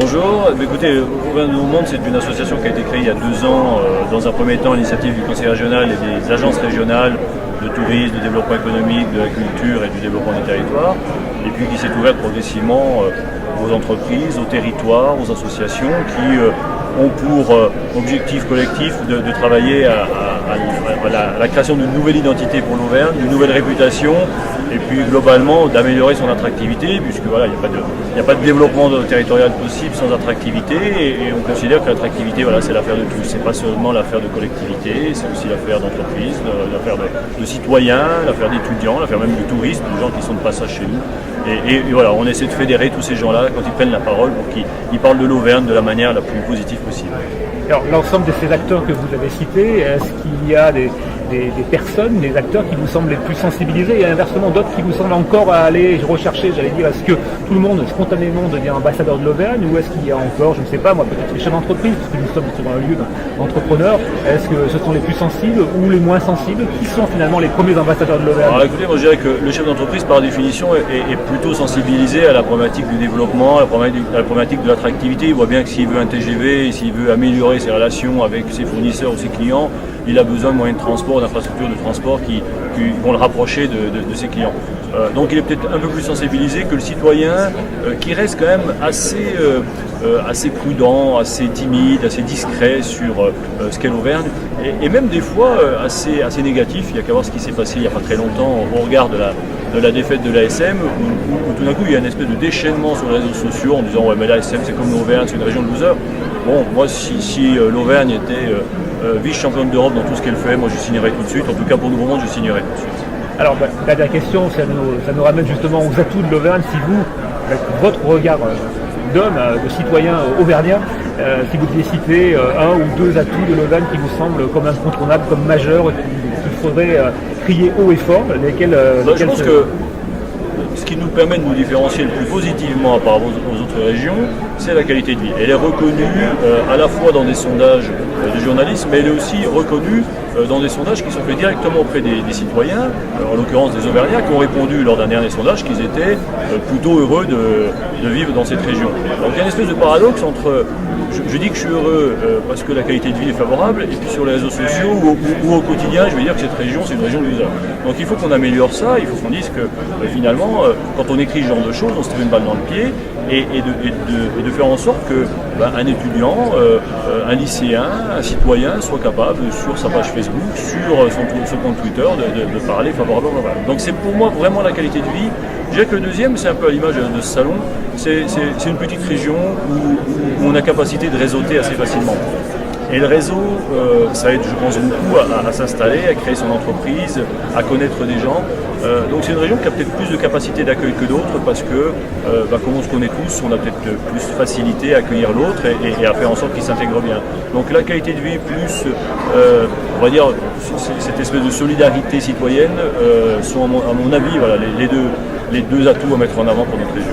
Bonjour, écoutez, Auvergne Nouveau Monde, c'est une association qui a été créée il y a 2 ans, dans un premier temps à l'initiative du Conseil régional et des agences régionales de tourisme, de développement économique, de la culture et du développement des territoires, et puis qui s'est ouverte progressivement aux entreprises, aux territoires, aux associations qui ont pour objectif collectif de travailler à la création d'une nouvelle identité pour l'Auvergne, d'une nouvelle réputation, et puis globalement d'améliorer son attractivité, puisque voilà, il n'y a pas de développement territorial possible sans attractivité, et on considère que l'attractivité, voilà, c'est l'affaire de tous. C'est pas seulement l'affaire de collectivité, c'est aussi l'affaire d'entreprise, l'affaire de citoyens, l'affaire d'étudiants, l'affaire même de touristes, de gens qui sont de passage chez nous. Et voilà, on essaie de fédérer tous ces gens-là quand ils prennent la parole pour qu'ils parlent de l'Auvergne de la manière la plus positive possible. Alors, l'ensemble de ces acteurs que vous avez cités, est-ce qu'il y a des personnes, des acteurs qui vous semblent les plus sensibilisés et inversement d'autres qui vous semblent encore à aller rechercher, j'allais dire, est-ce que tout le monde spontanément devient ambassadeur de l'Auvergne ou est-ce qu'il y a encore, je ne sais pas moi, peut-être les chefs d'entreprise, parce que nous sommes sur un lieu d'entrepreneurs, est-ce que ce sont les plus sensibles ou les moins sensibles? Qui sont finalement les premiers ambassadeurs de l'Auvergne? Alors écoutez, moi je dirais que le chef d'entreprise par définition est plutôt sensibilisé à la problématique du développement, à la problématique de l'attractivité. Il voit bien que s'il veut un TGV, s'il veut améliorer ses relations avec ses fournisseurs ou ses clients, il a besoin de moyens de transport, d'infrastructures de transport qui vont le rapprocher de ses clients. Donc il est peut-être un peu plus sensibilisé que le citoyen qui reste quand même assez prudent, assez timide, assez discret sur ce qu'est l'Auvergne et même des fois assez négatif. Il y a qu'à voir ce qui s'est passé il n'y a pas très longtemps au regard de la défaite de l'ASM où tout d'un coup il y a une espèce de déchaînement sur les réseaux sociaux en disant ouais mais l'ASM c'est comme l'Auvergne, c'est une région de losers. Bon, moi si l'Auvergne était vice-championne d'Europe dans tout ce qu'elle fait, moi je signerais tout de suite. En tout cas pour Nouveau Monde, je signerais tout de suite. Alors dernière question, ça nous ramène justement aux atouts de l'Auvergne. Si vous, avec votre regard d'homme, de citoyen auvergnat, si vous deviez citer un ou deux atouts de l'Auvergne qui vous semblent comme incontournables, comme majeurs, qu'il faudrait crier haut et fort, lesquels je pense que ce qui nous permet de nous différencier le plus positivement par rapport aux autres régions, c'est la qualité de vie. Elle est reconnue à la fois dans des sondages de journalistes, mais elle est aussi reconnue dans des sondages qui sont faits directement auprès des citoyens, en l'occurrence des Auvergnats, qui ont répondu lors d'un dernier sondage qu'ils étaient plutôt heureux de vivre dans cette région. Donc il y a une espèce de paradoxe entre je dis que je suis heureux parce que la qualité de vie est favorable, et puis sur les réseaux sociaux ou au quotidien, je vais dire que cette région, c'est une région de loser. Donc il faut qu'on améliore ça, il faut qu'on dise que finalement, quand on écrit ce genre de choses, on se tire une balle dans le pied, et de faire en sorte que un étudiant, un lycéen, un citoyen soit capable, sur sa page Facebook, sur son compte Twitter, de parler favorablement. Donc c'est pour moi vraiment la qualité de vie. Je dirais que le deuxième, c'est un peu à l'image de ce salon, c'est une petite région où on a capacité de réseauter assez facilement. Et le réseau, ça aide, je pense, beaucoup à s'installer, à créer son entreprise, à connaître des gens. Donc c'est une région qui a peut-être plus de capacité d'accueil que d'autres parce que, comme on se connaît tous, on a peut-être plus facilité à accueillir l'autre et à faire en sorte qu'il s'intègre bien. Donc la qualité de vie plus, on va dire, cette espèce de solidarité citoyenne sont à mon avis voilà, les deux atouts à mettre en avant pour notre région.